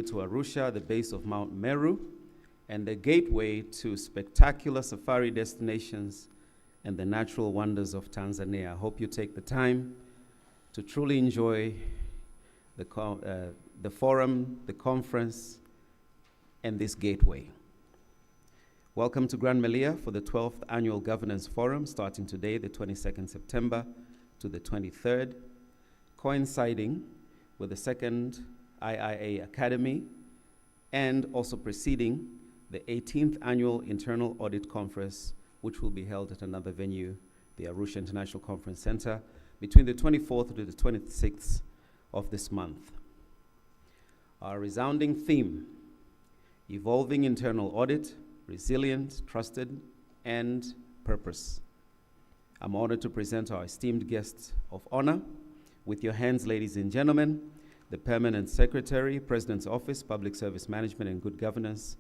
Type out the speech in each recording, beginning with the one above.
to Arusha, the base of Mount Meru, and the gateway to spectacular safari destinations and the natural wonders of Tanzania. I hope you take the time to truly enjoy the forum, the conference, and this gateway. Welcome to Grand Melia for the 12th Annual Governance Forum, starting today, the 22nd September to the 23rd, coinciding with the second IIA Academy, and also preceding the 18th Annual Internal Audit Conference, which will be held at another venue, the Arusha International Conference Center, between the 24th to the 26th of this month. Our resounding theme, evolving internal audit, resilient, trusted, and purpose. I'm honored to present our esteemed guests of honor. With your hands, ladies and gentlemen, the Permanent Secretary, President's Office, Public Service Management and Good Governance,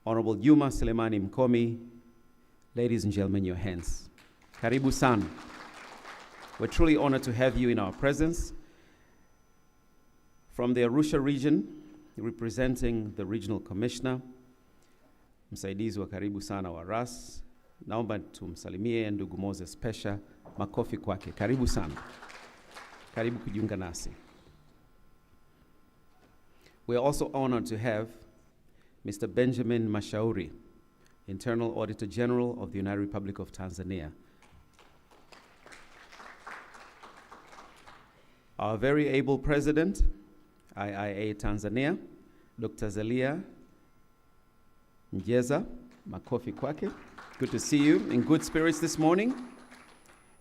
Honorable Juma Selemani Mkomi. Ladies and gentlemen, your hands. Karibu sana. We're truly honored to have you in our presence. From the Arusha region, representing the Regional Commissioner, msaidizi wa karibu sana wa RAS, naomba tumsalimie ndugu Moses Pesha, makofi kwake. Karibu sana. Karibu kujiunga nasi. We are also honored to have Mr. Benjamin Mashauri, Internal Auditor General of the United Republic of Tanzania. Our very able President, IIA Tanzania, Dr. Zelia Njeza, makofi kwake. Good to see you in good spirits this morning.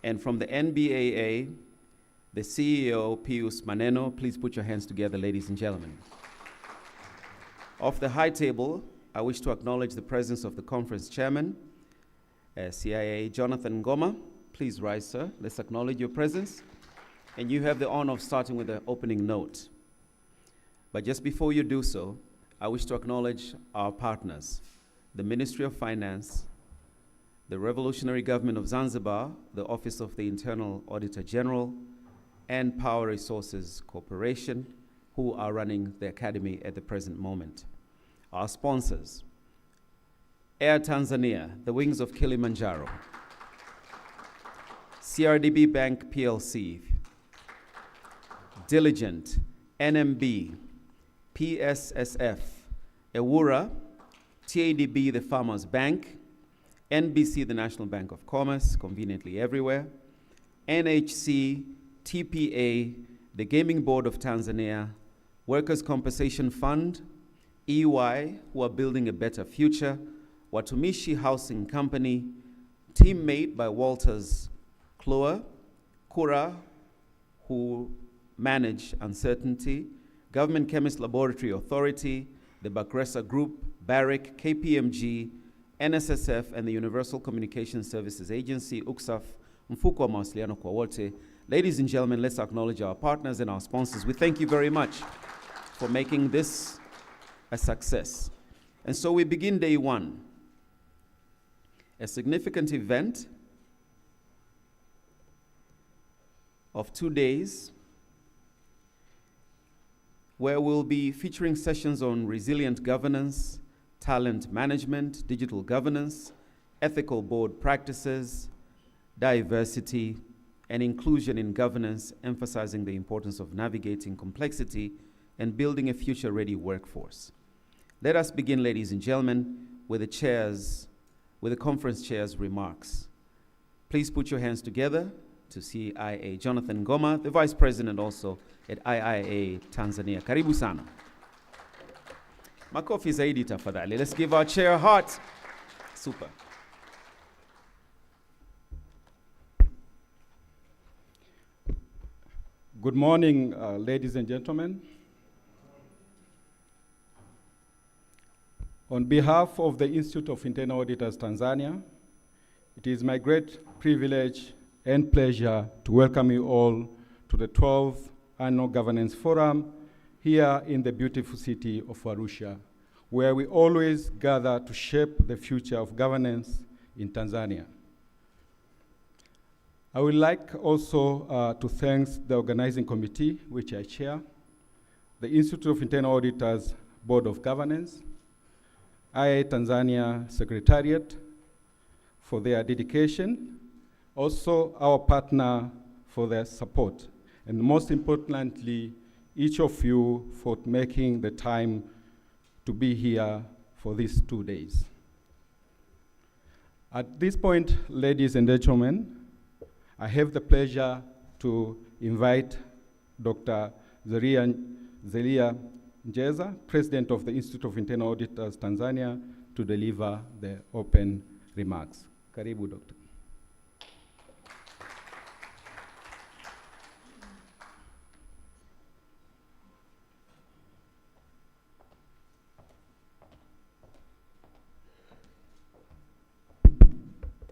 And from the NBAA, the CEO, Pius Maneno. Please put your hands together, ladies and gentlemen. Off the high table, I wish to acknowledge the presence of the conference chairman, CIA Jonathan Ngoma. Please rise, sir. Let's acknowledge your presence. And you have the honor of starting with the opening note. But just before you do so, I wish to acknowledge our partners, the Ministry of Finance, the Revolutionary Government of Zanzibar, the Office of the Internal Auditor General, and Power Resources Corporation, who are running the Academy at the present moment. Our sponsors, Air Tanzania, the Wings of Kilimanjaro, CRDB Bank PLC, Diligent, NMB, PSSF, Ewura, TADB, the Farmers Bank, NBC, the National Bank of Commerce, conveniently everywhere, NHC, TPA, the Gaming Board of Tanzania, Workers' Compensation Fund, EY, who are building a better future, Watumishi Housing Company, Teammate by Walters Kloa, Kura, who manage uncertainty, Government Chemist Laboratory Authority, the Bakresa Group, Barrick, KPMG, NSSF, and the Universal Communications Services Agency, UCSAF, Mfuko wa Mawasiliano kwa Wote. Ladies and gentlemen, let's acknowledge our partners and our sponsors. We thank you very much for making this a success. And so we begin day one, a significant event of 2 days where we'll be featuring sessions on resilient governance, talent management, digital governance, ethical board practices, diversity, and inclusion in governance, emphasizing the importance of navigating complexity and building a future-ready workforce. Let us begin, ladies and gentlemen, with the conference chair's remarks. Please put your hands together to CIA Jonathan Ngoma, the Vice President also at IIA Tanzania. Karibu sana. Makofi zaidi tafadhali. Let's give our chair a heart. Super. Good morning, ladies and gentlemen. On behalf of the Institute of Internal Auditors Tanzania, it is my great privilege and pleasure to welcome you all to the 12th Annual Governance Forum here in the beautiful city of Arusha, where we always gather to shape the future of governance in Tanzania. I would like also to thank the organizing committee, which I chair, the Institute of Internal Auditors Board of Governance, IIA Tanzania Secretariat for their dedication, also our partner for their support, and most importantly, each of you for making the time to be here for these 2 days. At this point, ladies and gentlemen, I have the pleasure to invite Dr. Zelia Njeza, President of the Institute of Internal Auditors Tanzania, to deliver the open remarks. Karibu, Doctor.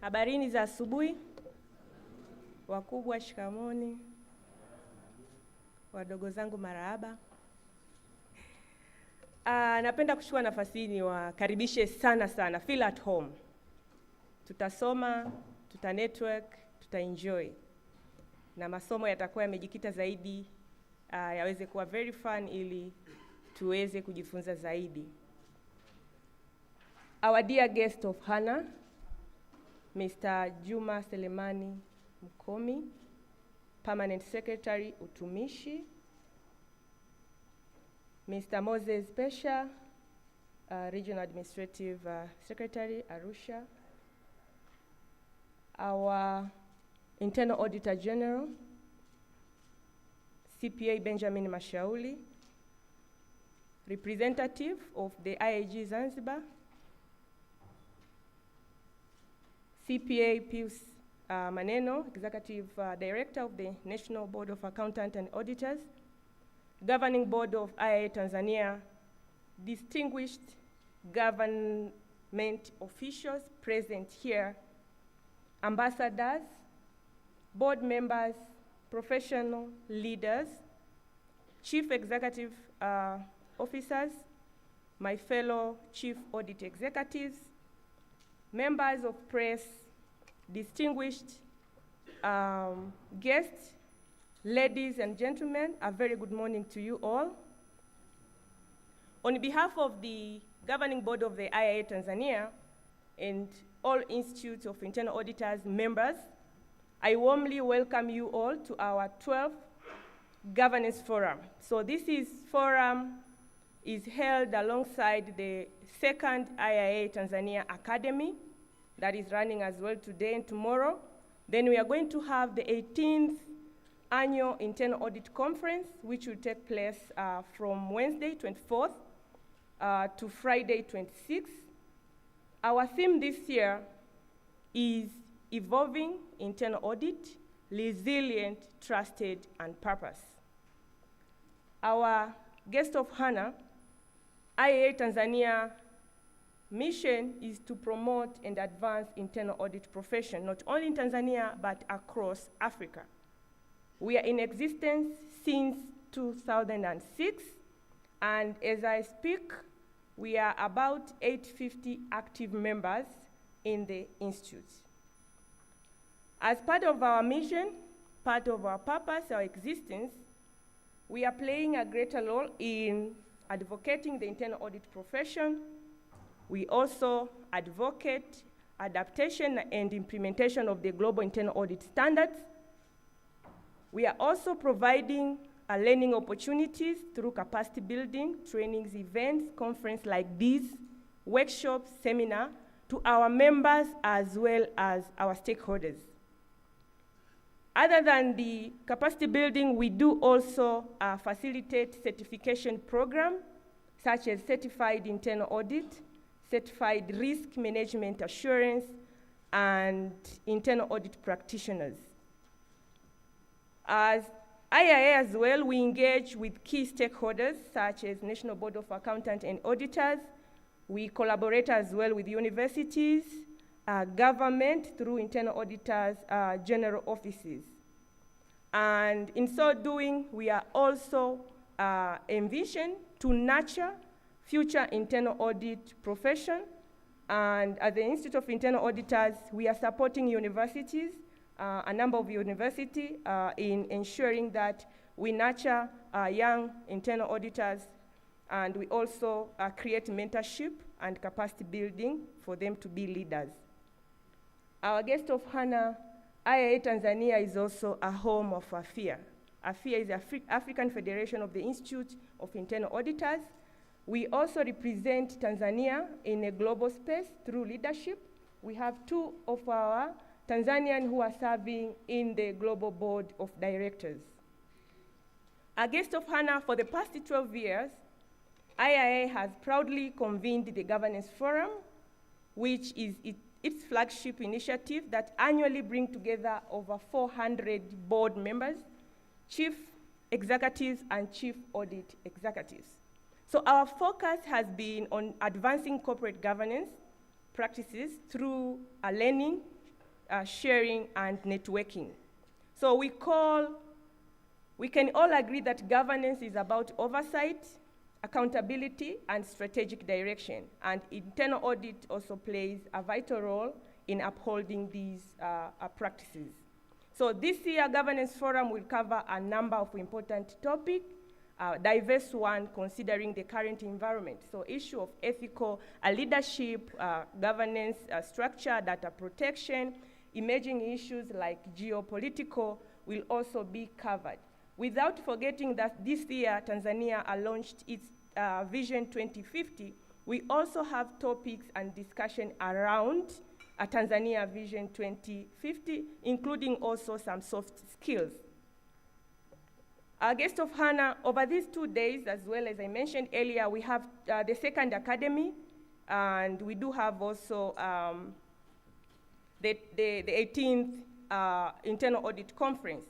Habarini za asubuhi, wakubwa shikamoni, wadogo zangu marahaba. Napenda kuchukua nafasi hii niwakaribishe sana, feel at home. Tutasoma, tuta network, tuta enjoy. Na masomo yatakuwa yamejikita zaidi, yaweze kuwa very fun ili tuweze kujifunza zaidi. Our dear guest of honor, Mr. Juma Selemani Mkomi, Permanent Secretary Utumishi, Mr. Moses Pesha, Regional Administrative Secretary Arusha, our Internal Auditor General, CPA Benjamin Mashauli, representative of the IAG Zanzibar, CPA Pius Maneno, Executive Director of the National Board of Accountants and Auditors, Governing Board of IIA Tanzania, distinguished government officials present here, ambassadors, board members, professional leaders, chief executive officers, my fellow chief audit executives, members of press, distinguished guests, ladies and gentlemen, a very good morning to you all. On behalf of the Governing Board of the IIA Tanzania and all Institutes of Internal Auditors members, I warmly welcome you all to our 12th Governance Forum. So this forum is held alongside the second IIA Tanzania Academy that is running as well today and tomorrow. Then we are going to have the 18th Annual Internal Audit Conference, which will take place from Wednesday, 24th, to Friday, 26th. Our theme this year is Evolving Internal Audit, Resilient, Trusted, and Purpose. Our guest of honor, IIA Tanzania mission is to promote and advance internal audit profession, not only in Tanzania, but across Africa. We are in existence since 2006, and as I speak, we are about 850 active members in the Institute. As part of our mission, part of our purpose, our existence, we are playing a greater role in advocating the internal audit profession. We also advocate adaptation and implementation of the global internal audit standards. We are also providing learning opportunities through capacity building, trainings, events, conferences like these, workshops, seminars, to our members as well as our stakeholders. Other than the capacity building, we do also facilitate certification programs such as Certified Internal Audit, Certified Risk Management Assurance, and Internal Audit Practitioners. As IIA as well, we engage with key stakeholders such as National Board of Accountants and Auditors. We collaborate as well with universities, government through internal auditors, general offices. And in so doing, we are also envisioned to nurture future internal audit profession. And at the Institute of Internal Auditors, we are supporting universities, a number of universities, in ensuring that we nurture young internal auditors, and we also create mentorship and capacity building for them to be leaders. Our guest of honor, IIA Tanzania, is also a home of AFIA. AFIA is the African Federation of the Institute of Internal Auditors. We also represent Tanzania in a global space through leadership. We have 2 of our Tanzanians who are serving in the global board of directors. Our guest of honor, for the past 12 years, IIA has proudly convened the Governance Forum, which is its flagship initiative that annually brings together over 400 board members, chief executives, and chief audit executives. So our focus has been on advancing corporate governance practices through learning, sharing, and networking. So we can all agree that governance is about oversight, accountability, and strategic direction, and internal audit also plays a vital role in upholding these practices. So this year, Governance Forum will cover a number of important topics, diverse one considering the current environment. So issue of ethical leadership, governance structure, data protection, emerging issues like geopolitical will also be covered. Without forgetting that this year, Tanzania launched its Vision 2050. We also have topics and discussion around Tanzania Vision 2050, including also some soft skills. Our guest of honor, over these 2 days, as well as I mentioned earlier, we have the second academy, and we do have also the 18th Internal Audit Conference.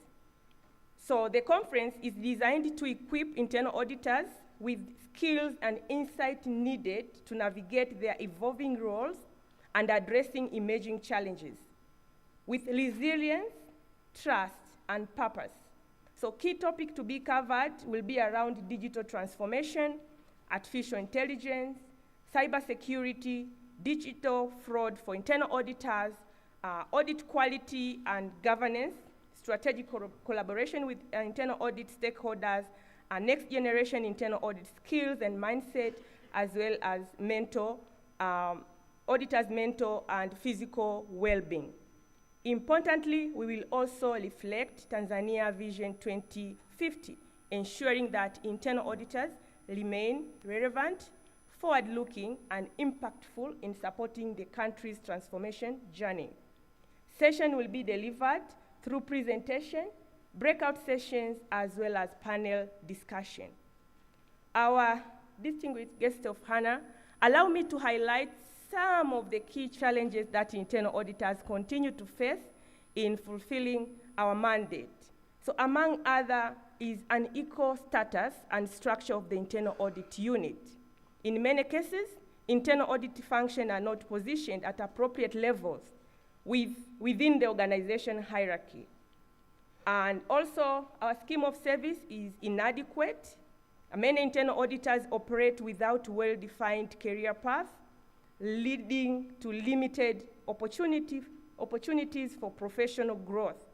So the conference is designed to equip internal auditors with skills and insight needed to navigate their evolving roles and addressing emerging challenges with resilience, trust, and purpose. So key topic to be covered will be around digital transformation, artificial intelligence, cybersecurity, digital fraud for internal auditors, audit quality and governance, strategic collaboration with internal audit stakeholders, next generation internal audit skills and mindset, as well as auditors' mental and physical well-being. Importantly, we will also reflect Tanzania Vision 2050, ensuring that internal auditors remain relevant, forward-looking, and impactful in supporting the country's transformation journey. Session will be delivered through presentation, breakout sessions, as well as panel discussion. Our distinguished guest of honor, allow me to highlight some of the key challenges that internal auditors continue to face in fulfilling our mandate. So among other is unequal status and structure of the internal audit unit. In many cases, internal audit functions are not positioned at appropriate levels within the organization hierarchy. And also, our scheme of service is inadequate. Many internal auditors operate without well-defined career paths, leading to limited opportunities for professional growth.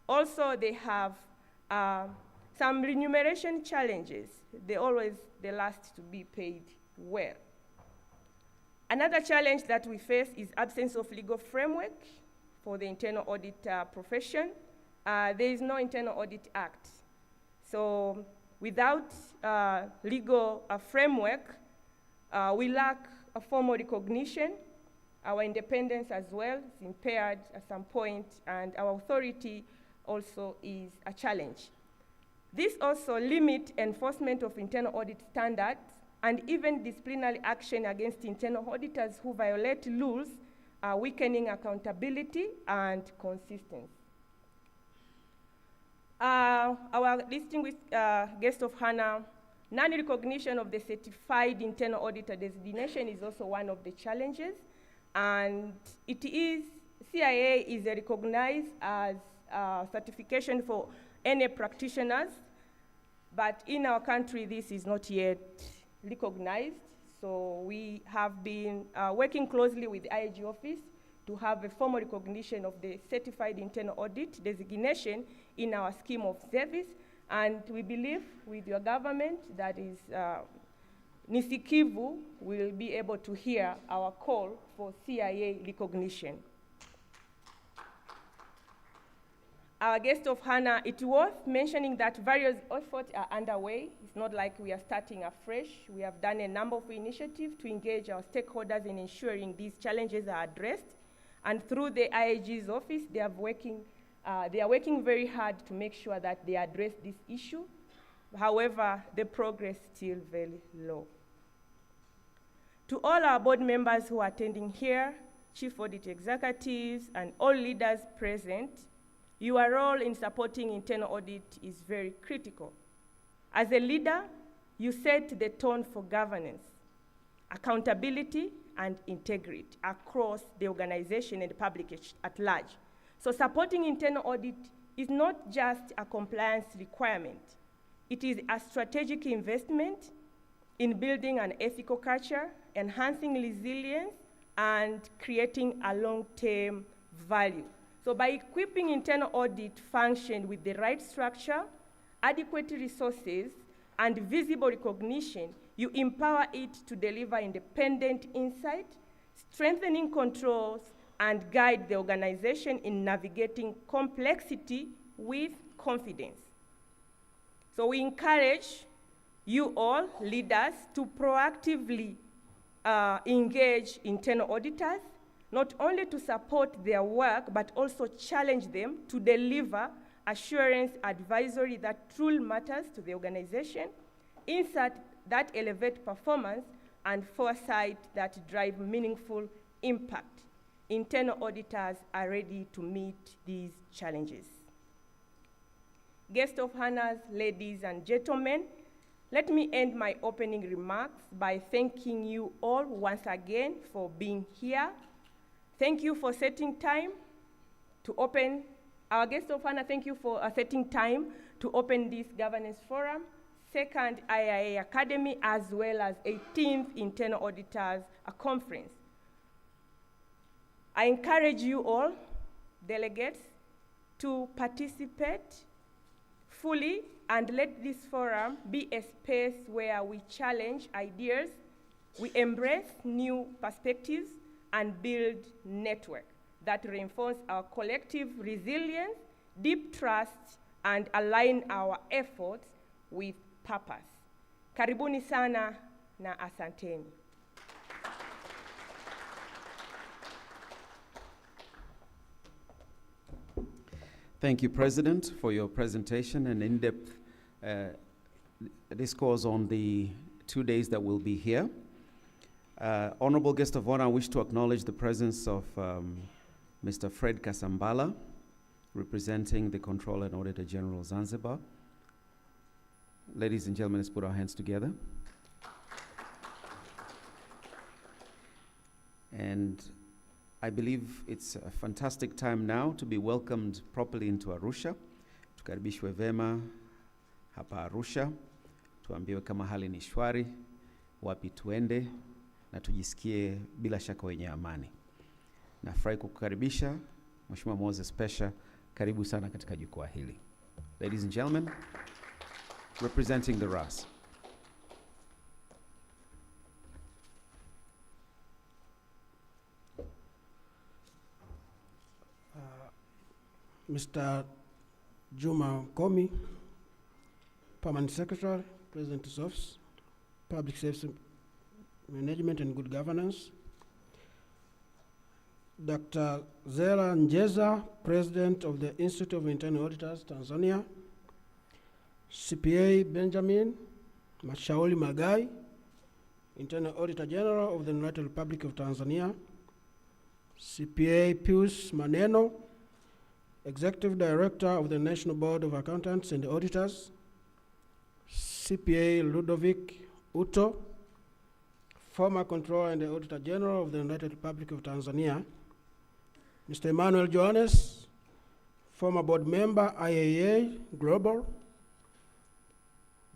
Also, they have some remuneration challenges. They're always the last to be paid well. Another challenge that we face is absence of legal framework for the internal audit profession. There is no Internal Audit Act. So without legal framework, we lack a formal recognition. Our independence as well is impaired at some point, and our authority also is a challenge. This also limits enforcement of internal audit standards and even disciplinary action against internal auditors who violate rules, weakening accountability and consistency. Our distinguished guest of honor, non-recognition of the certified internal auditor designation is also one of the challenges, and CIA is recognized as certification for any practitioners, but in our country this is not yet recognized. So we have been working closely with the IAG office to have a formal recognition of the certified internal audit designation in our scheme of service, And we believe with your government, that is Nisikivu, will be able to hear our call for CIA recognition. Our guest of honor, it's worth mentioning that various efforts are underway. It's not like we are starting afresh. We have done a number of initiatives to engage our stakeholders in ensuring these challenges are addressed. And through the IAG's office, they are working very hard to make sure that they address this issue. However, the progress is still very low. To all our board members who are attending here, chief audit executives, and all leaders present, your role in supporting internal audit is very critical. As a leader, you set the tone for governance, accountability, and integrity across the organization and the public at large. So supporting internal audit is not just a compliance requirement. It is a strategic investment in building an ethical culture, enhancing resilience, and creating a long-term value. So by equipping internal audit function with the right structure, adequate resources, and visible recognition, you empower it to deliver independent insight, strengthening controls, and guide the organization in navigating complexity with confidence. So we encourage you all, leaders, to proactively engage internal auditors, not only to support their work, but also challenge them to deliver assurance advisory that truly matters to the organization, insight that elevate performance, and foresight that drive meaningful impact. Internal auditors are ready to meet these challenges. Guest of honors, ladies and gentlemen, let me end my opening remarks by thanking you all once again for being here. Thank you for setting time to open, our guest of honor, thank you for setting time to open this governance forum, second IIA Academy, as well as 18th Internal Auditors Conference. I encourage you all, delegates, to participate fully and let this forum be a space where we challenge ideas, we embrace new perspectives, and build network that reinforce our collective resilience, deep trust, and align our efforts with purpose. Karibuni sana na asanteni. Thank you, President, for your presentation and in-depth discourse on the 2 days that we'll be here. Honorable guest of honor, I wish to acknowledge the presence of Mr. Fred Kasambala, representing the Controller and Auditor General Zanzibar. Ladies and gentlemen, let's put our hands together. And I believe it's a fantastic time now to be welcomed properly into Arusha. Tukaribishwe vema hapa Arusha, tuambiwe kama hali ni shwari, wapi tuende, na tujisikie bila shaka wenye amani. Nafurahi kukukaribisha, Mheshimiwa Moses Pesha, karibu sana katika jukwaa hili. Ladies and gentlemen, representing the RAS. Mr. Juma Komi, Permanent Secretary, President's Office, Public Safety Management and Good Governance. Dr. Zera Njeza, President of the Institute of Internal Auditors, Tanzania. CPA Benjamin Mashauri Magai, Internal Auditor General of the United Republic of Tanzania. CPA Pius Maneno, Executive Director of the National Board of Accountants and Auditors. CPA Ludovic Uto, former Controller and Auditor General of the United Republic of Tanzania. Mr. Emmanuel Johannes, former board member, IAA Global.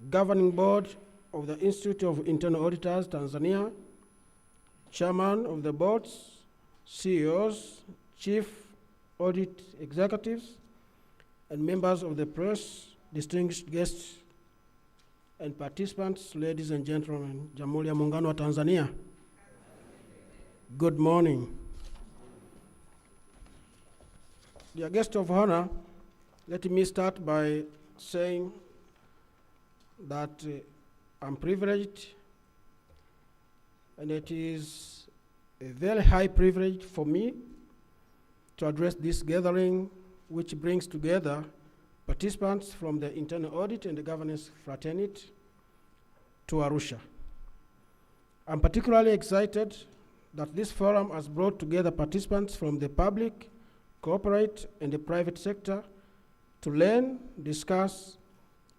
Governing Board of the Institute of Internal Auditors, Tanzania. Chairman of the boards, CEOs, Chief Audit Executives, and members of the press, distinguished guests and participants, ladies and gentlemen, Jamhuri ya Muungano wa Tanzania. Good morning. Dear guest of honor, let me start by saying that I'm privileged, and it is a very high privilege for me to address this gathering, which brings together participants from the internal audit and the governance fraternity to Arusha. I'm particularly excited that this forum has brought together participants from the public, corporate, and the private sector to learn, discuss,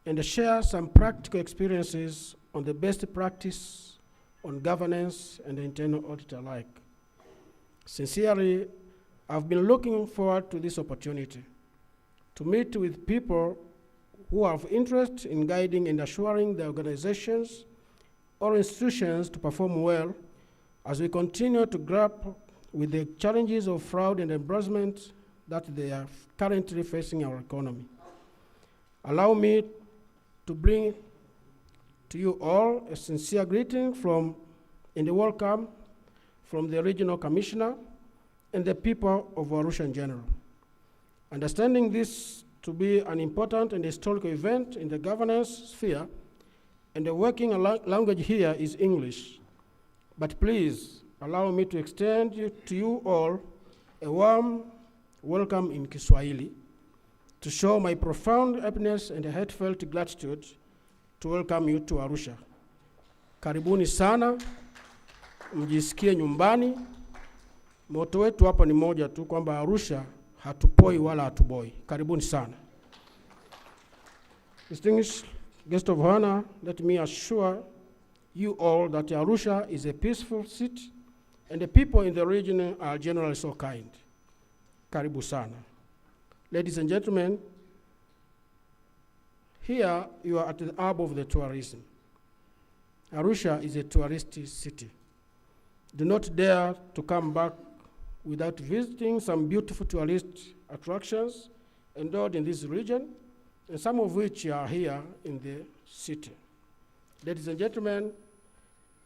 and share some practical experiences on the best practice on governance and the internal audit alike. Sincerely, I've been looking forward to this opportunity to meet with people who have interest in guiding and assuring the organizations or institutions to perform well as we continue to grapple with the challenges of fraud and embezzlement that they are currently facing our economy. Allow me to bring to you all a sincere greeting and a welcome from the Regional Commissioner and the people of Arusha in general. Understanding this to be an important and historical event in the governance sphere, and the working language here is English. But please allow me to extend to you all a warm welcome in Kiswahili to show my profound happiness and heartfelt gratitude to welcome you to Arusha. Karibuni sana, mjisikie nyumbani. Moto wetu hapa ni moja tu, kwamba Arusha hatupoi wala hatuboi. Karibuni sana. Distinguished guest of honor, let me assure you all that Arusha is a peaceful city, and the people in the region are generally so kind. Karibu sana. Ladies and gentlemen, here you are at the hub of the tourism. Arusha is a touristy city. Do not dare to come back without visiting some beautiful tourist attractions endowed in this region, and some of which are here in the city. Ladies and gentlemen,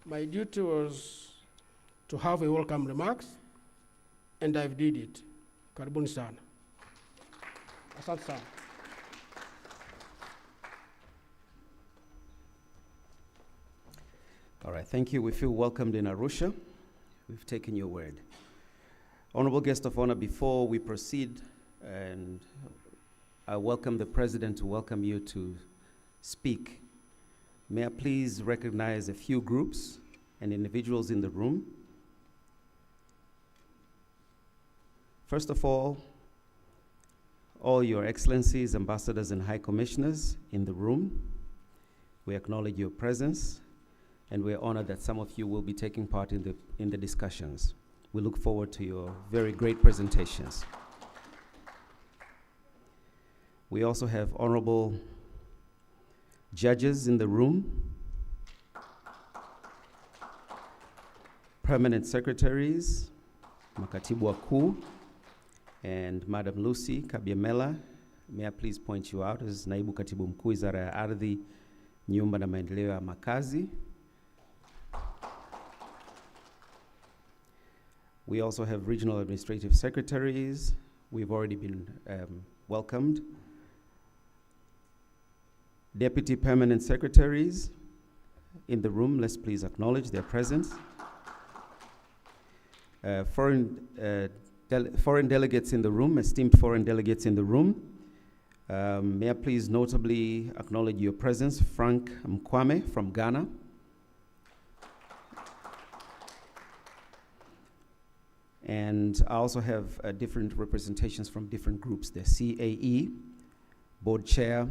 my duty was to have a welcome remarks, and I've did it. Karibuni sana. Asante sana. All right, thank you. We feel welcomed in Arusha. We've taken your word. Honorable guest of honor, before we proceed, and I welcome the president to welcome you to speak, may I please recognize a few groups and individuals in the room. First of all your excellencies, ambassadors, and high commissioners in the room, we acknowledge your presence, and we're honored that some of you will be taking part in the discussions. We look forward to your very great presentations. We also have honorable judges in the room, permanent secretaries, makatibu wakuu, and Madam Lucy Kabiemela. May I please point you out as naibu katibu mkuu Wizara ya Ardhi, Nyumba na Maendeleo ya Makazi. We also have regional administrative secretaries. We've already been welcomed. Deputy permanent secretaries in the room, let's please acknowledge their presence. Foreign delegates in the room, esteemed foreign delegates in the room. May I please notably acknowledge your presence, Frank Mkwame from Ghana. And I also have different representations from different groups, the CAE board chair,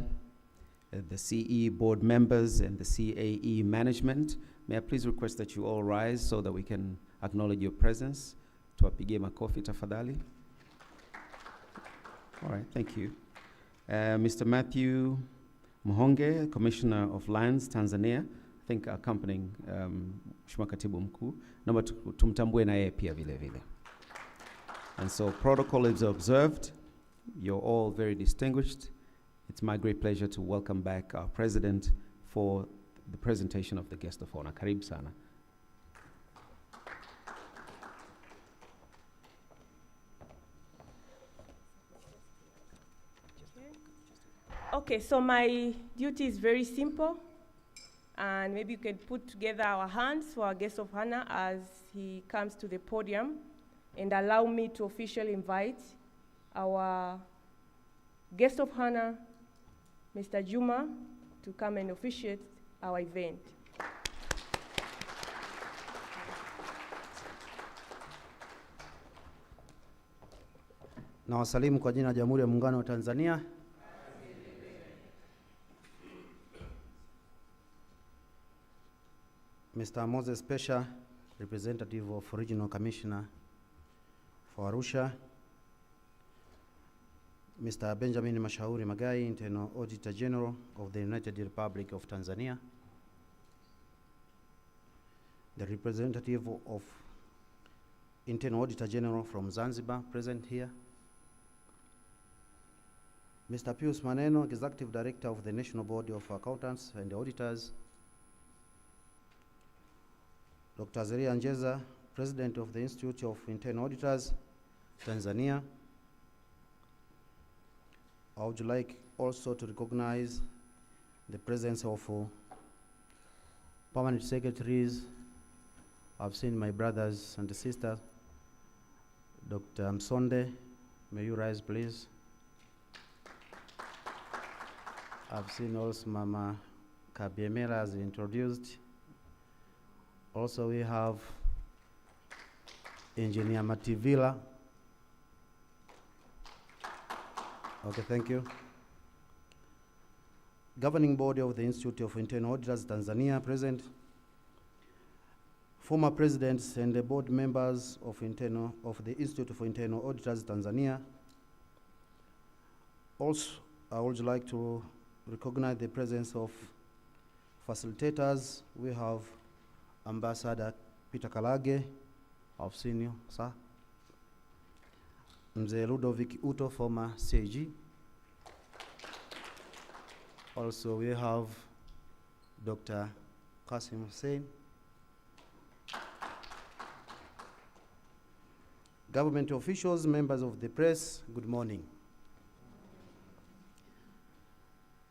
the CE board members, and the CAE management. May I please request that you all rise so that we can acknowledge your presence. Tuwapige makofi tafadhali. All right, thank you. Mr. Matthew Muhonge, Commissioner of Lands, Tanzania, I think accompanying Mheshimiwa Katibu Mkuu. Naomba tumtambue na yeye pia vile vile. And so protocol is observed. You're all very distinguished It's my great pleasure to welcome back our President for the presentation of the guest of honor. Karibu sana. Okay, so my duty is very simple, and maybe you can put together our hands for our guest of honor as he comes to the podium, and allow me to officially invite our guest of honor, Mr. Juma, to come and officiate our event. Na wasalimu kwa jina la Jamhuri ya Muungano wa Tanzania. Mr. Moses Pesha, representative of Regional Commissioner for Arusha. Mr. Benjamin Mashauri Magai, Internal Auditor General of the United Republic of Tanzania. The representative of Internal Auditor General from Zanzibar, present here. Mr. Pius Maneno, Executive Director of the National Board of Accountants and Auditors. Dr. Zeria Njeza, President of the Institute of Internal Auditors, Tanzania. I would like also to recognize the presence of permanent secretaries. I've seen my brothers and sisters. Dr. Msonde, may you rise, please. I've seen also Mama Kabiemera as introduced. Also we have Engineer Mativila. Okay, thank you. Governing body of the Institute of Internal Auditors, Tanzania, present. Former presidents and the board members of the Institute of Internal Auditors, Tanzania. Also, I would like to recognize the presence of facilitators. We have Ambassador Peter Kalage, I've seen you, sir. Mzee Ludovic Uto, former CAG. Also, we have Dr. Qasim Hussein. Government officials, members of the press, good morning.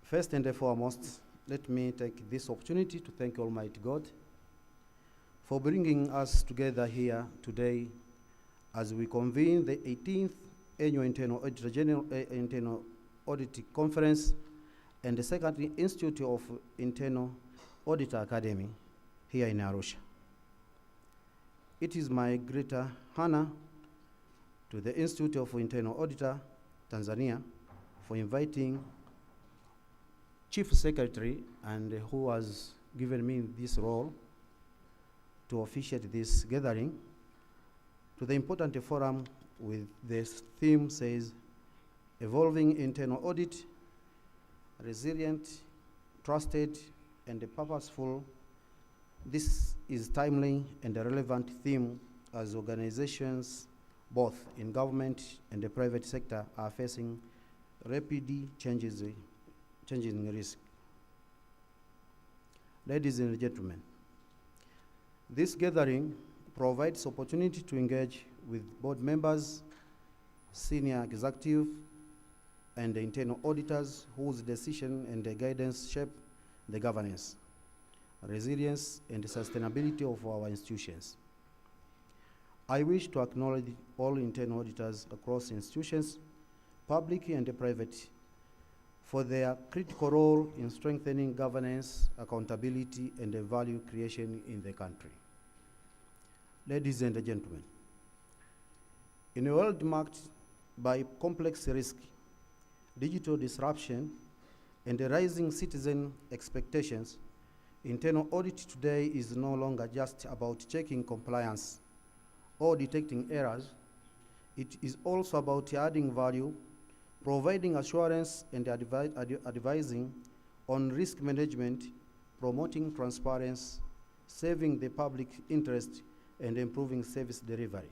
First and foremost, let me take this opportunity to thank Almighty God for bringing us together here today as we convene the 18th Annual Internal Audit Conference and the second Institute of Internal Auditor Academy here in Arusha. It is my great honor to the Institute of Internal Auditor, Tanzania, for inviting Chief Secretary, and who has given me this role to officiate this gathering, to the important forum with this theme says, Evolving Internal Audit, Resilient, Trusted, and Purposeful. This is timely and a relevant theme as organizations, both in government and the private sector, are facing rapidly changing risk. Ladies and gentlemen, this gathering provides opportunity to engage with board members, senior executive, and the internal auditors whose decision and the guidance shape the governance, resilience, and the sustainability of our institutions. I wish to acknowledge all internal auditors across institutions, public and private, for their critical role in strengthening governance, accountability, and the value creation in the country. Ladies and gentlemen, in a world marked by complex risk, digital disruption, and the rising citizen expectations, internal audit today is no longer just about checking compliance or detecting errors. It is also about adding value, providing assurance, and advising on risk management, promoting transparency, serving the public interest, and improving service delivery.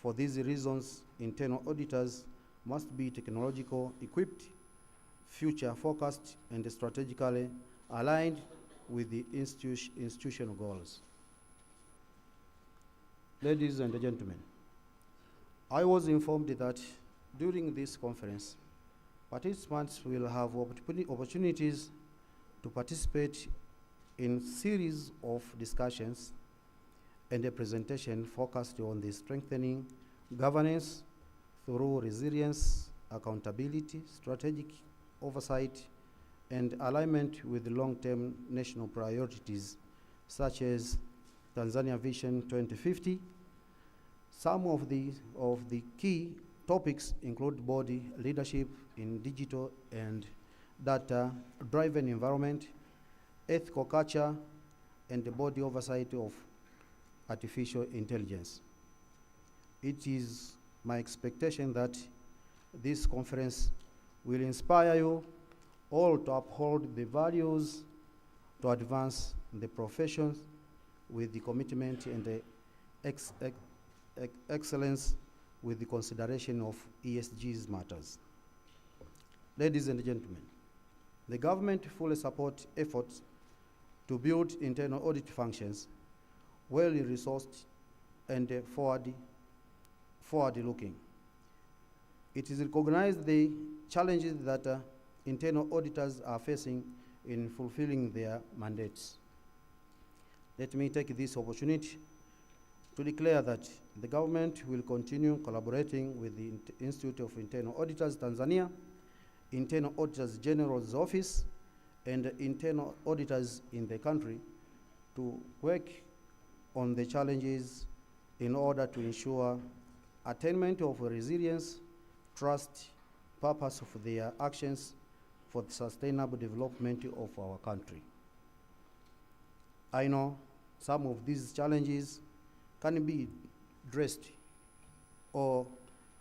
For these reasons, internal auditors must be technological equipped, future focused and strategically aligned with the institutional goals. Ladies and gentlemen, I was informed that during this conference, participants will have opportunities to participate in series of discussions and a presentation focused on the strengthening governance through resilience, accountability, strategic oversight, and alignment with long-term national priorities such as Tanzania Vision 2050. Some of the key topics include body leadership in digital and data-driven environment, ethical culture, and the body oversight of artificial intelligence. It is my expectation that this conference will inspire you all to uphold the values, to advance the professions with the commitment and the excellence with the consideration of ESG's matters. Ladies and gentlemen, the government fully supports efforts to build internal audit functions well-resourced and forward-looking. It is recognized the challenges that internal auditors are facing in fulfilling their mandates. Let me take this opportunity to declare that the government will continue collaborating with the Institute of Internal Auditors Tanzania, Internal Auditors General's Office, and internal auditors in the country to work on the challenges in order to ensure attainment of resilience, trust, purpose of their actions for the sustainable development of our country. I know some of these challenges can be addressed or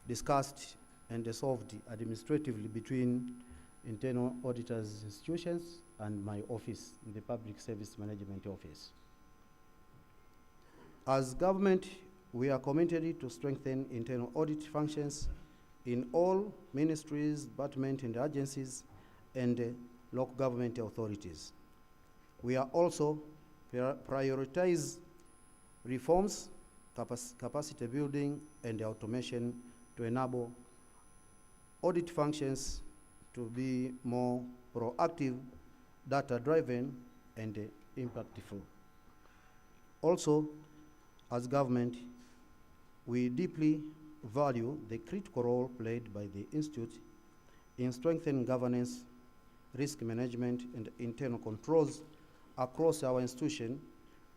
discussed and solved administratively between internal auditors institutions and my office, the Public Service Management Office. As government, we are committed to strengthen internal audit functions in all ministries, departments, and agencies, and local government authorities. We are also prioritize reforms, capacity building, and automation to enable audit functions to be more proactive, data-driven, and impactful. Also, as government, we deeply value the critical role played by the Institute in strengthening governance, risk management, and internal controls across our institution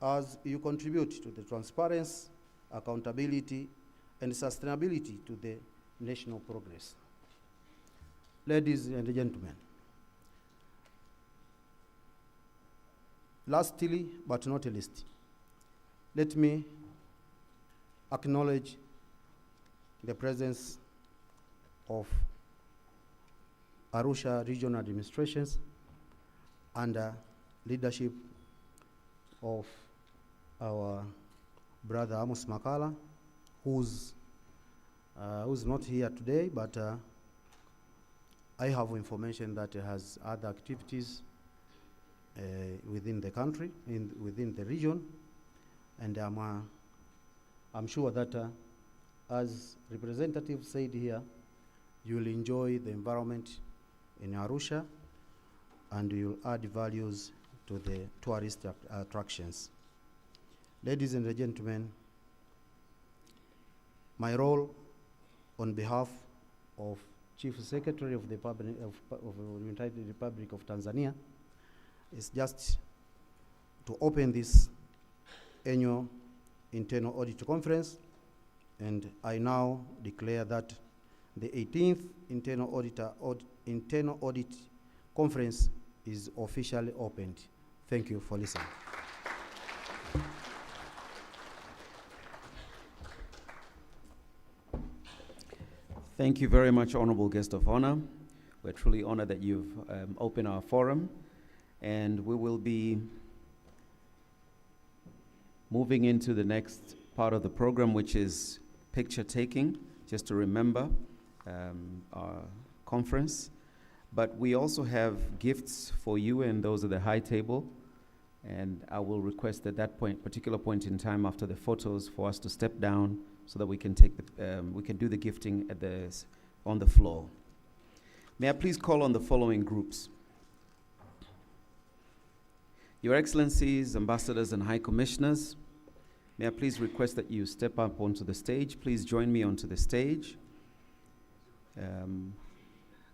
as you contribute to the transparency, accountability, and sustainability to the national progress. Ladies and gentlemen, lastly but not least, let me acknowledge the presence of Arusha Regional Administrations under leadership of our brother Amos Makala, who's not here today, but I have information that he has other activities within the country, within the region, and I'm sure that as representatives said here, you will enjoy the environment in Arusha and you'll add values to the tourist attractions. Ladies and gentlemen, my role on behalf of Chief Secretary of the United Republic of Tanzania is just to open this annual internal audit conference, and I now declare that the 18th internal audit conference is officially opened. Thank you for listening. Thank you very much, Honorable Guest of Honor. We're truly honored that you've opened our forum, and we will be moving into the next part of the program, which is picture taking, just to remember our conference. But we also have gifts for you, and those are the high table. And I will request at that particular point in time after the photos for us to step down so that we can we can do the gifting on the floor. May I please call on the following groups? Your Excellencies, Ambassadors and High Commissioners, may I please request that you step up onto the stage. Please join me onto the stage.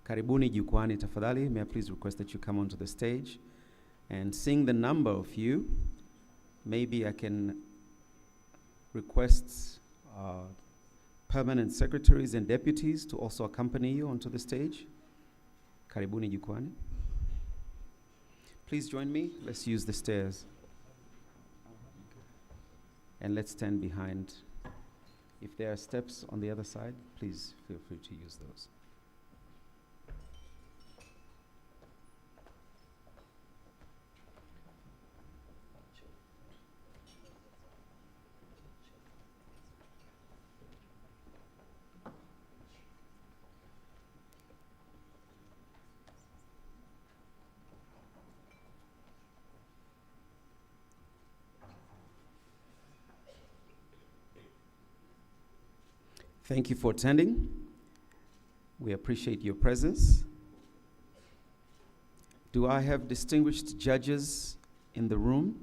Karibuni jukwani tafadhali. May I please request that you come onto the stage. And seeing the number of you, maybe I can request permanent secretaries and deputies to also accompany you onto the stage. Karibuni jukwani. Please join me. Let's use the stairs. And let's stand behind. If there are steps on the other side, please feel free to use those. Thank you for attending. We appreciate your presence. Do I have distinguished judges in the room?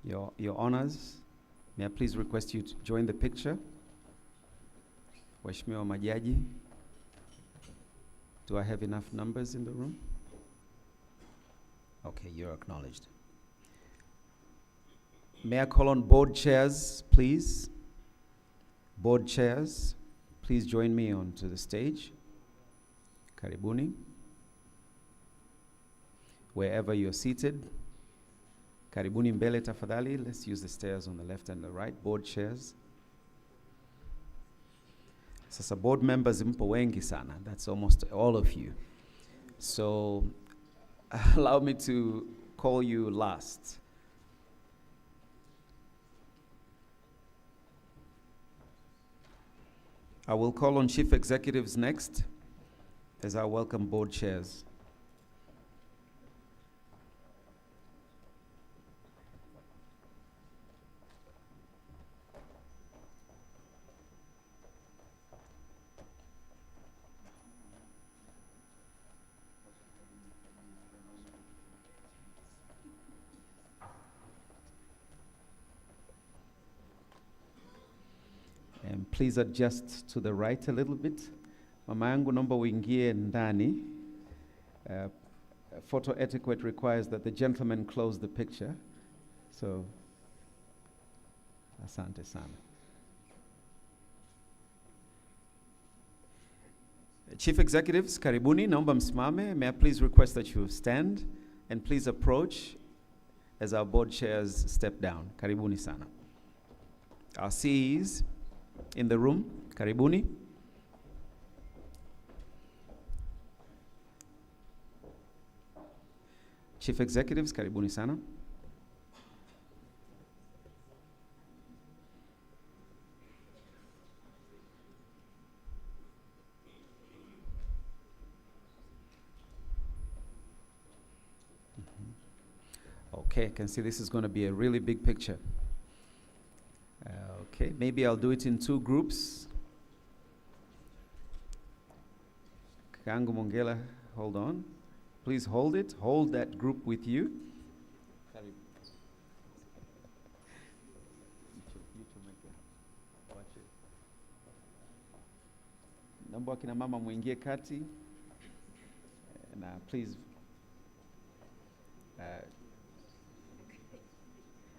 Your honors, may I please request you to join the picture? Waheshimiwa majaji, do I have enough numbers in the room? Okay, you're acknowledged. May I call on board chairs, please? Board chairs, please join me onto the stage. Karibuni. Wherever you're seated, karibuni mbele tafadhali. Let's use the stairs on the left and the right. Board chairs. Sasa board members mpo wengi sana. That's almost all of you. So allow me to call you last. I will call on chief executives next as I welcome board chairs. And please adjust to the right a little bit. Mama yangu naomba uingie ndani. Photo etiquette requires that the gentleman close the picture. So, asante sana. Chief executives, karibuni, naomba msimame. May I please request that you stand and please approach as our board chairs step down. Karibuni sana. Our CEs in the room, karibuni. Chief executives, karibuni sana. Okay, I can see this is going to be a really big picture. Okay, maybe I'll do it in two groups. Kangu Mongela, hold on. Please hold it. Hold that group with you. Naomba kina mama muingie kati. Na please,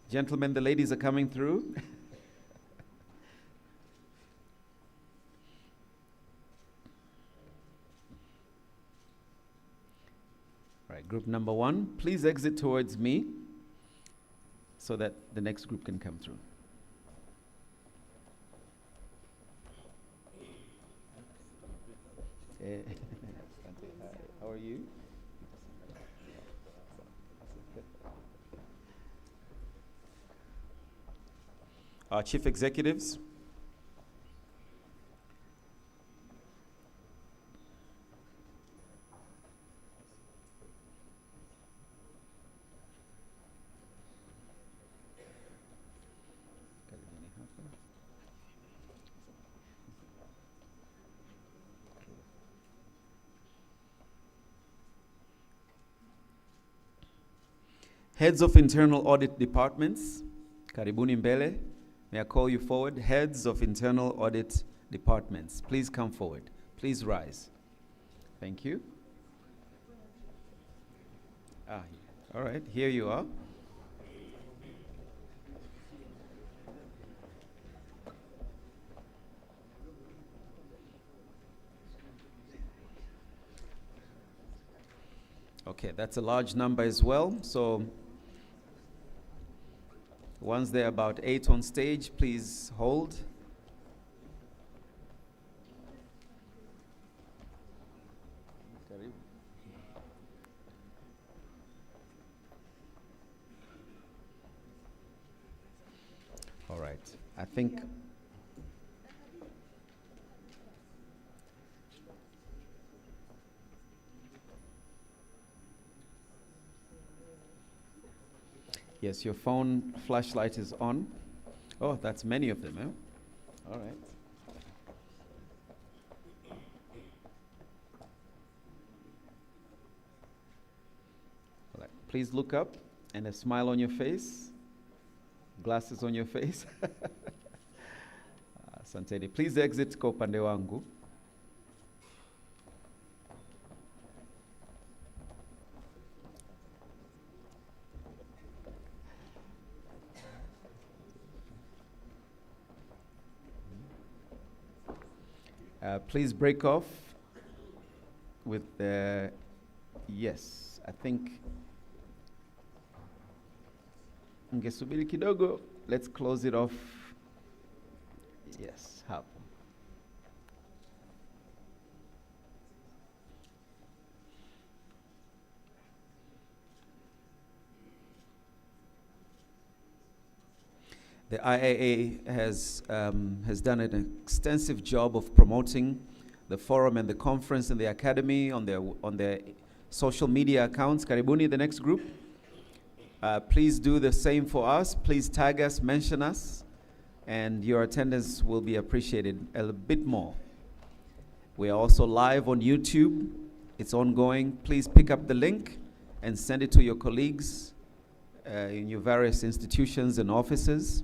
gentlemen, the ladies are coming through. Right, group number one, please exit towards me so that the next group can come through. How are you? Our chief executives. Heads of internal audit departments, karibuni mbele. May I call you forward? Heads of internal audit departments, please come forward. Please rise. Thank you. All right, here you are. Okay, that's a large number as well. So once there are about 8 on stage, please hold. All right, I think yes, your phone flashlight is on. Oh, that's many of them, eh? All right. All right. Please look up and a smile on your face. Glasses on your face. Asanteni. Please exit kwa upande wangu. Please break off with the, yes, I think, ngesubiri kidogo, let's close it off. Yes, hapo. The IAA has done an extensive job of promoting the forum and the conference and the academy on their social media accounts. Karibuni, the next group. Please do the same for us. Please tag us, mention us, and your attendance will be appreciated a bit more. We are also live on YouTube. It's ongoing. Please pick up the link and send it to your colleagues in your various institutions and offices,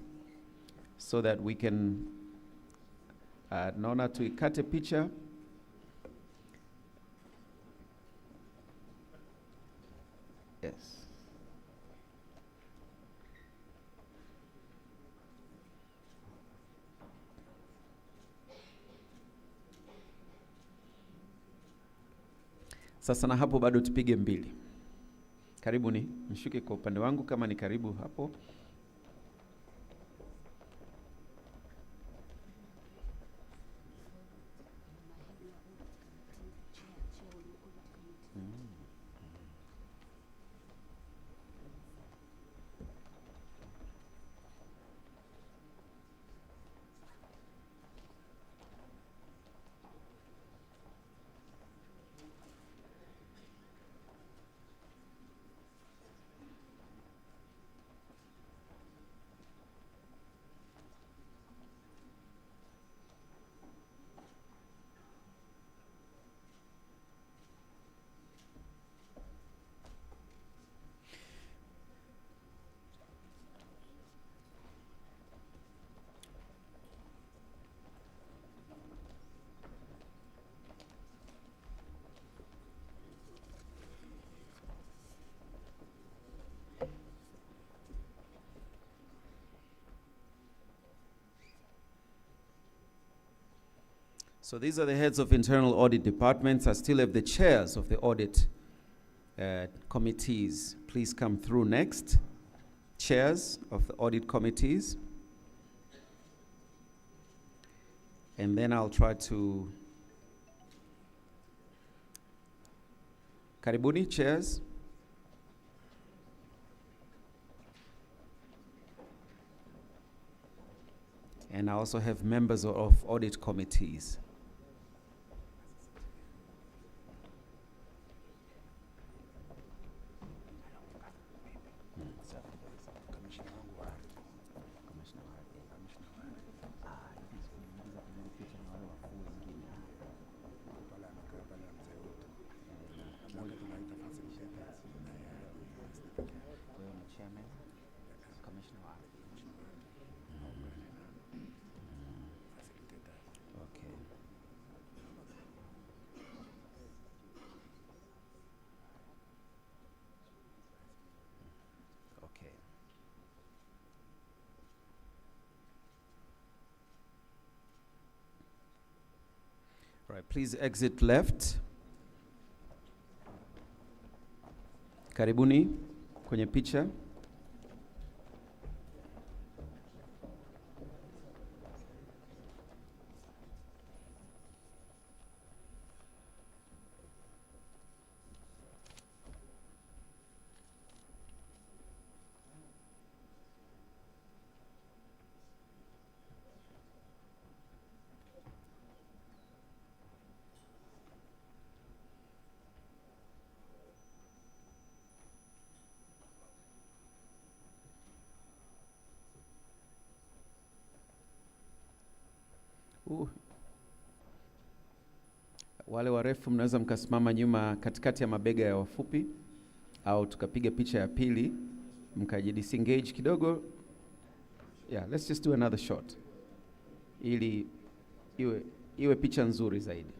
so that we can, naona tuikate picha. Yes. Sasa na hapo bado tupige mbili. Karibuni, mshuke kwa upande wangu kama ni karibu hapo. So these are the heads of internal audit departments. I still have the chairs of the audit committees. Please come through next. Chairs of the audit committees. And then I'll try to... Karibuni, chairs. And I also have members of audit committees. All right, please exit left. Karibuni kwenye picha. Wale warefu mnaweza mkasimama nyuma katikati ya mabega ya wafupi, au tukapiga picha ya pili mkajidisengage kidogo. Yeah, let's just do another shot ili iwe picha nzuri zaidi.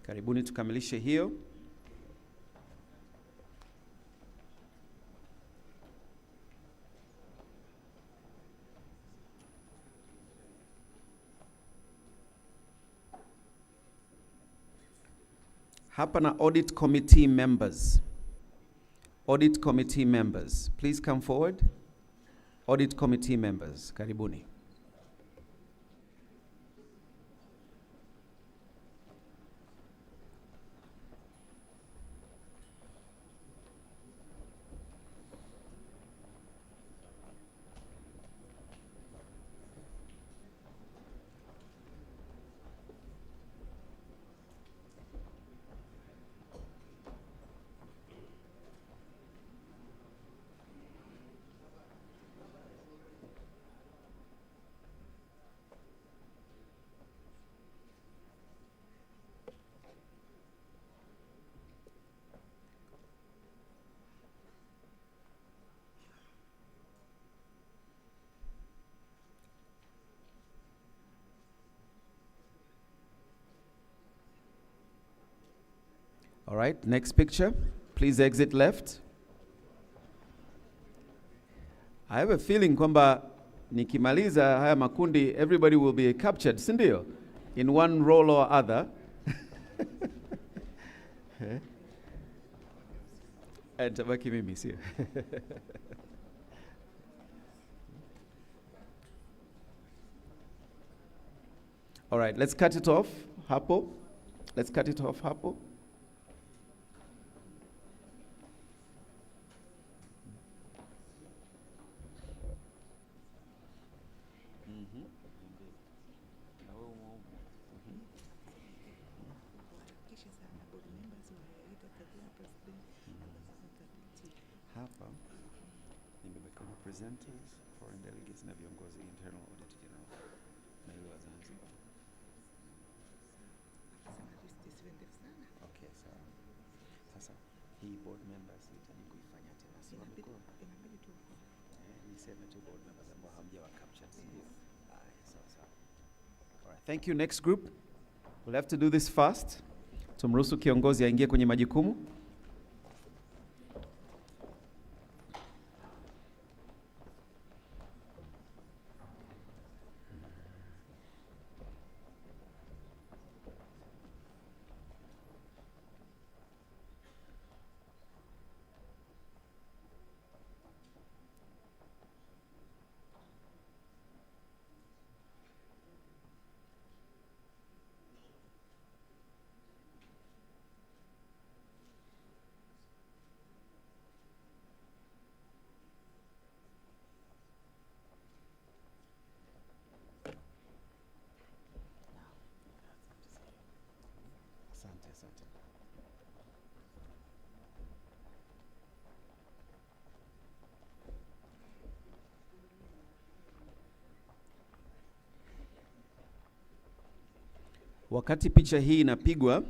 Karibuni tukamilishe hiyo. Hapa na audit committee members. Audit committee members, please come forward. Audit committee members, karibuni. All right, next picture. Please exit left. I have a feeling kwamba nikimaliza haya makundi everybody will be captured, si ndio? In one role or other. Tabaki mimi sio. All right, let's cut it off hapo. Let's cut it off hapo. Hapa nimeweka representatives, foreign delegates na viongozi internal audit general na ile wa Zanzibar. Okay, so sasa hii board members nitani kuifanya tena sio mikoa. Niseme tu board members ambao hamjawa captured ndio. Sawa. All right, thank you. Next group. We'll have to do this fast. Tumruhusu kiongozi aingie kwenye majukumu. Asante. Wakati picha hii inapigwa,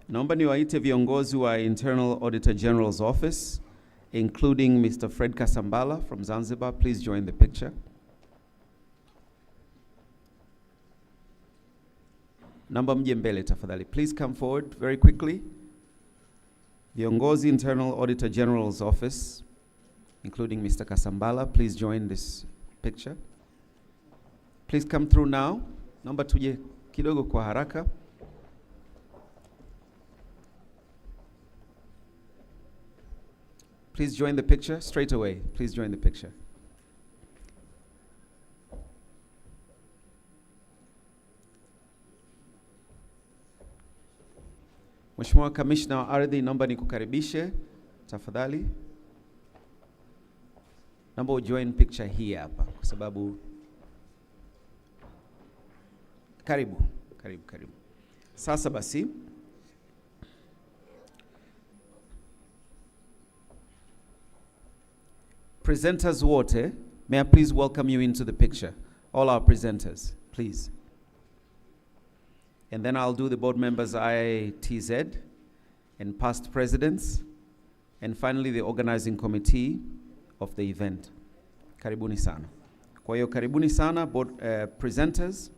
naomba niwaite viongozi wa Internal Auditor General's Office including Mr. Fred Kasambala from Zanzibar. Please join the picture. Namba mje mbele tafadhali. Please come forward very quickly. Viongozi Internal Auditor General's Office, including Mr. Kasambala, please join this picture. Please come through now. Naomba tuje kidogo kwa haraka. Please join the picture straight away. Please join the picture. Mheshimiwa Kamishna wa Ardhi, naomba nikukaribishe tafadhali. Naomba ujoin picture hii hapa kwa sababu karibu. Sasa basi, presenters wote, may I please welcome you into the picture. All our presenters, please. And then I'll do the board members ITZ and past presidents, and finally the organizing committee of the event. Karibuni sana. Kwa hiyo karibuni sana board presenters.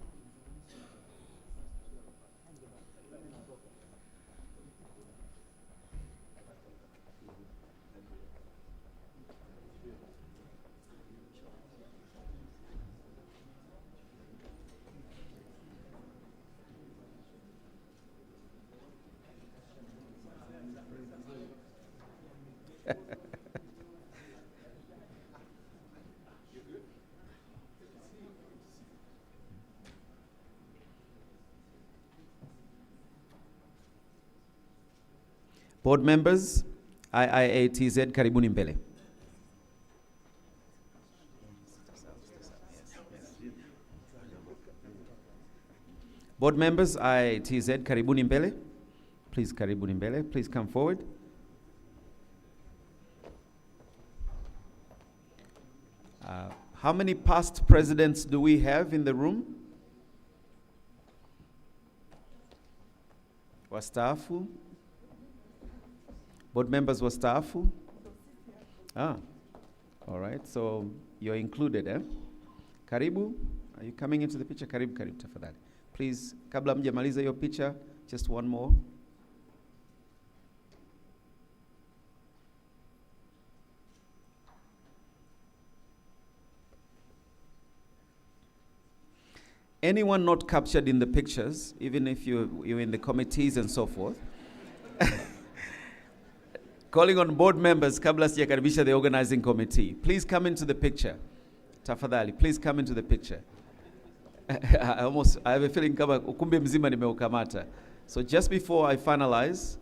Board members, IIATZ, karibuni mbele. Board members, IIATZ, karibuni mbele. Please, karibuni mbele. Please come forward. How many past presidents do we have in the room? Wastaafu? Board members wastaafu? Ah, all right. So you're included, eh? Karibu. Are you coming into the picture? Karibu tafadhali. Please, kabla mjamaliza hiyo picture, just one more. Anyone not captured in the pictures, even if you're in the committees and so forth, calling on board members, kabla sijakaribisha the organizing committee, please come into the picture. Tafadhali, please come into the picture. I have a feeling kama ukumbi mzima nimeukamata. So just before I finalize,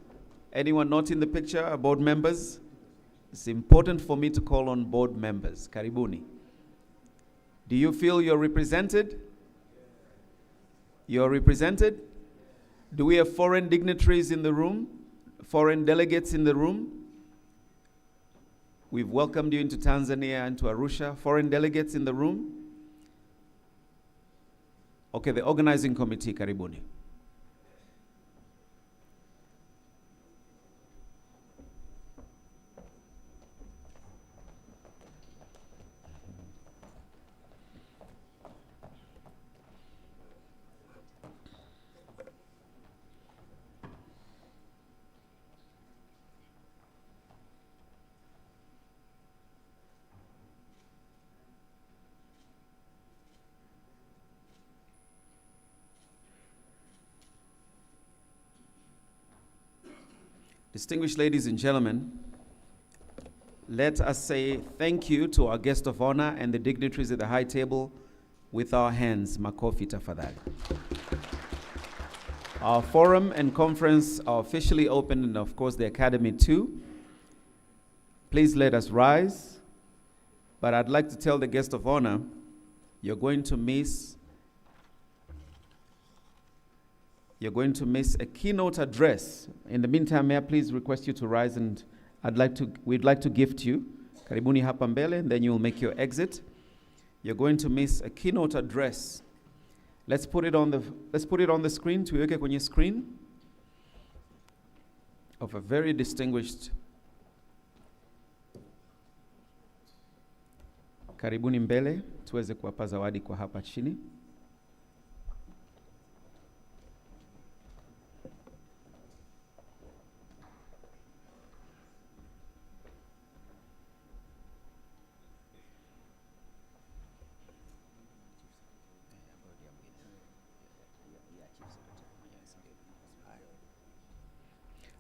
anyone not in the picture, board members, it's important for me to call on board members. Karibuni. Do you feel you're represented? You're represented? Do we have foreign dignitaries in the room? Foreign delegates in the room? We've welcomed you into Tanzania and to Arusha. Foreign delegates in the room? Okay, the organizing committee, karibuni. Distinguished ladies and gentlemen, let us say thank you to our guest of honor and the dignitaries at the high table with our hands. Makofi tafadhali. Our forum and conference are officially open, and of course the Academy too. Please let us rise. But I'd like to tell the guest of honor, you're going to miss a keynote address. In the meantime, may I please request you to rise, and we'd like to gift you. Karibuni hapa mbele, and then you'll make your exit. You're going to miss a keynote address. Let's put it on the screen. Tuweke kwenye screen of a very distinguished Karibuni mbele tuweze kuwapa zawadi kwa hapa chini.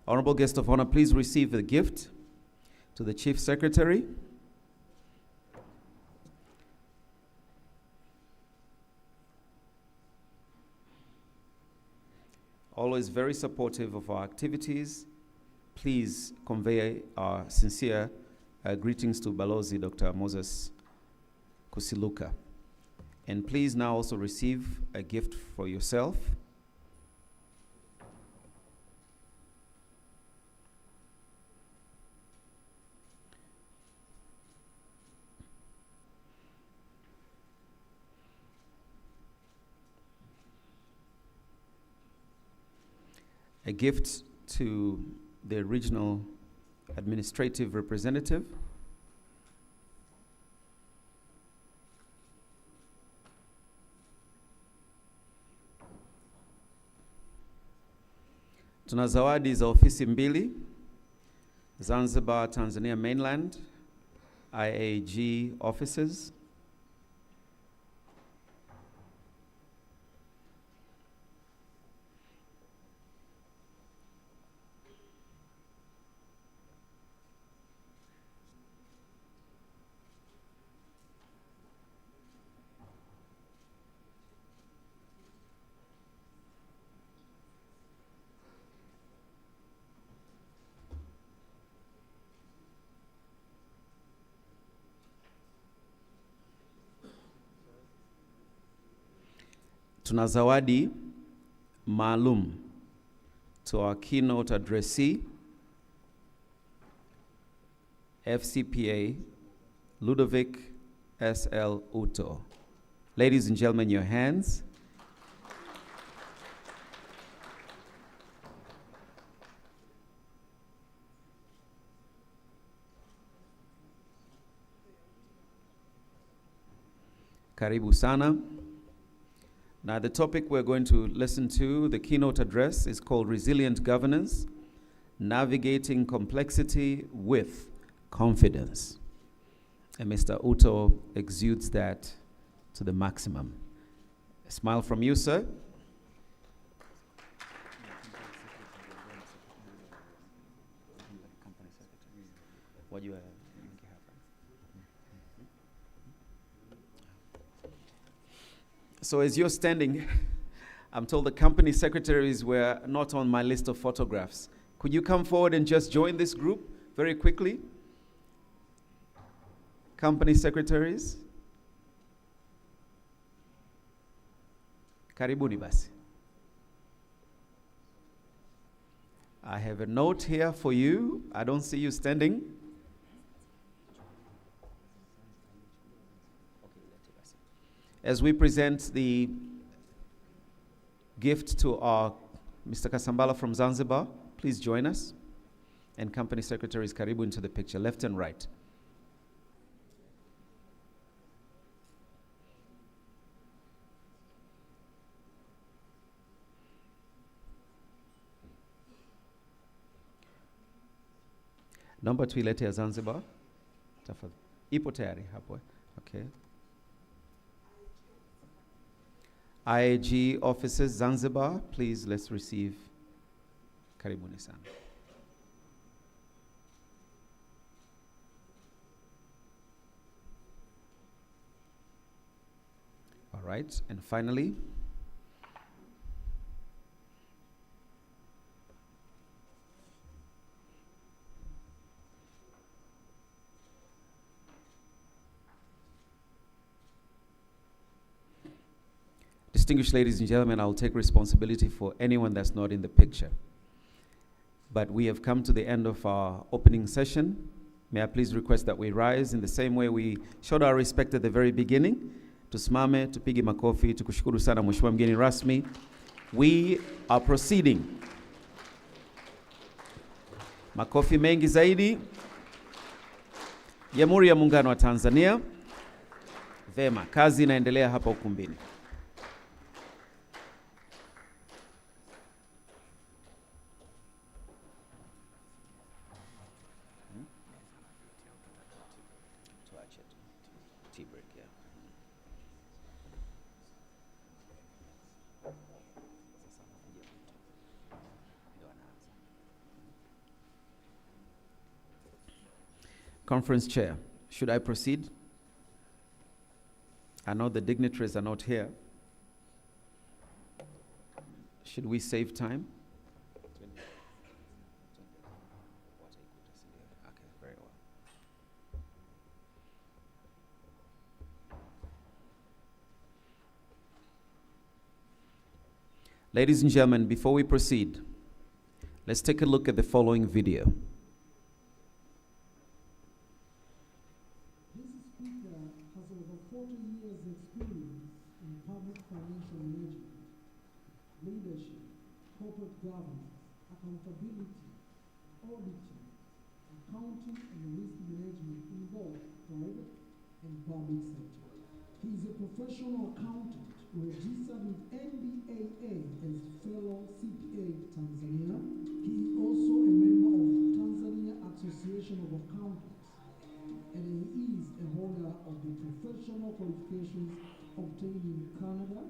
Honorable guest of honor, please receive the gift to the Chief Secretary. Always very supportive of our activities. Please convey our sincere greetings to Balozi Dr. Moses Kusiluka. And please now also receive a gift for yourself. A gift to the regional administrative representative. Tuna zawadi za ofisi mbili, Zanzibar, Tanzania Mainland, IAG offices. Tuna zawadi maalum to our keynote addressee, FCPA Ludovic S.L. Uto. Ladies and gentlemen, your hands. Karibu sana. Now, the topic we're going to listen to, the keynote address, is called Resilient Governance, Navigating Complexity with Confidence. And Mr. Uto exudes that to the maximum. A smile from you, sir. What you So as you're standing, I'm told the company secretaries were not on my list of photographs. Could you come forward and just join this group very quickly? Company secretaries. Karibuni basi. I have a note here for you. I don't see you standing. As we present the gift to our Mr. Kasambala from Zanzibar, please join us. And company secretaries, karibu into the picture, left and right. Number tuilete ya Zanzibar. Tafadhali. Ipo tayari hapo. Okay. IAG offices Zanzibar, please let's receive. Karibuni sana. All right, and finally, distinguished ladies and gentlemen, I will take responsibility for anyone that's not in the picture. But we have come to the end of our opening session. May I please request that we rise in the same way we showed our respect at the very beginning. Tusimame, tupige makofi, tukushukuru sana mheshimiwa mgeni rasmi. We are proceeding. Makofi mengi zaidi. Jamhuri ya Muungano wa Tanzania. Vema, kazi inaendelea hapa ukumbini. Conference Chair, should I proceed? I know the dignitaries are not here. Should we save time? Okay, very well. Ladies and gentlemen, before we proceed, let's take a look at the following video. This speaker has over 40 years' experience in public financial management, leadership, corporate governance, accountability, auditing, accounting, and risk management in both private and public sector. He is a professional accountant registered with NBAA as fellow CPA Tanzania. He is also a member of Tanzania Association of Accountants, and he is a holder of the professional qualifications obtained in Canada,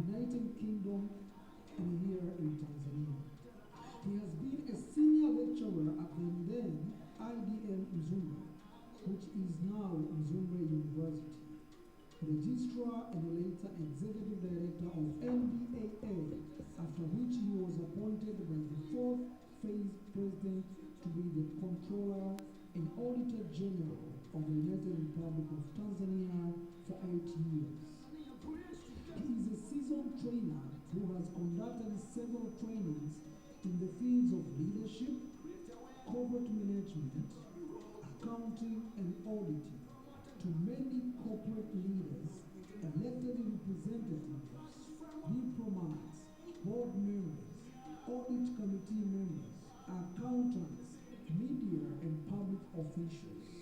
United Kingdom, and here in Tanzania. He has been a senior lecturer at the then IDM Mzumbe, which is now Mzumbe University, registrar and later executive director of NBAA, after which he was appointed by the fourth phase president to be the controller and auditor general of the United Republic of Tanzania for 8 years. He is a seasoned trainer who has conducted several trainings in the fields of leadership, corporate management, accounting, and auditing to many corporate leaders, elected representatives, diplomats, board members, audit committee members, accountants, media, and public officials.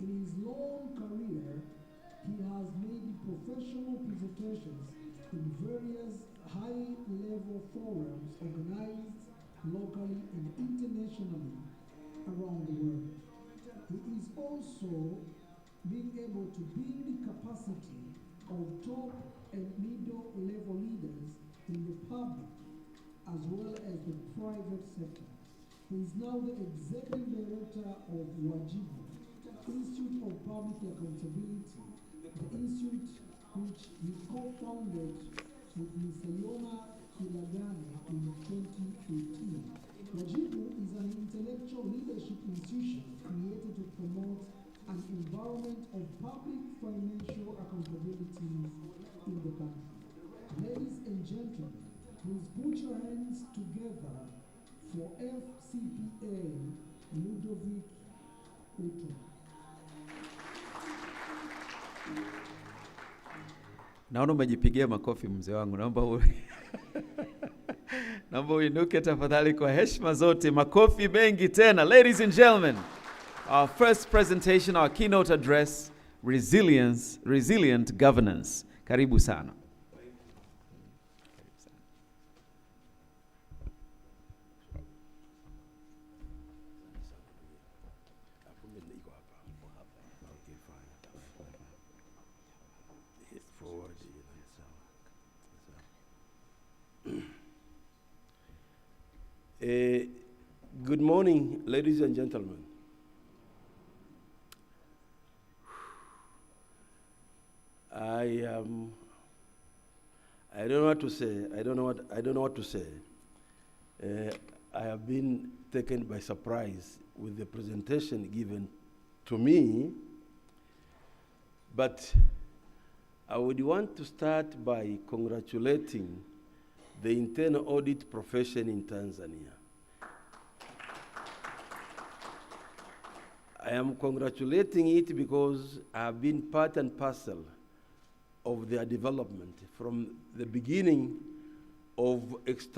In his long career, he has made professional presentations in various high-level forums organized locally and internationally around the world. He is also being able to build the capacity of top and middle-level leaders in the public as well as the private sector. He is now the executive director of Wajibu, Institute of Public Accountability, the institute which he co-founded with Ms. Yona Kilagane in 2018. Wajibu is an intellectual leadership institution created to promote an environment of public financial accountability in the country. Ladies and gentlemen, please put your hands together for FCPA Ludovic Uto. Naona umejipigia makofi mzee wangu, naomba uinuke tafadhali kwa heshima zote, makofi mengi tena. Ladies and gentlemen, our first presentation, our keynote address, Resilient Governance. Karibu sana. Good morning, ladies and gentlemen. I don't know what to say. I don't know what to say. I have been taken by surprise with the presentation given to me, but I would want to start by congratulating the internal audit profession in Tanzania. I am congratulating it because I have been part and parcel of their development from the beginning of establishing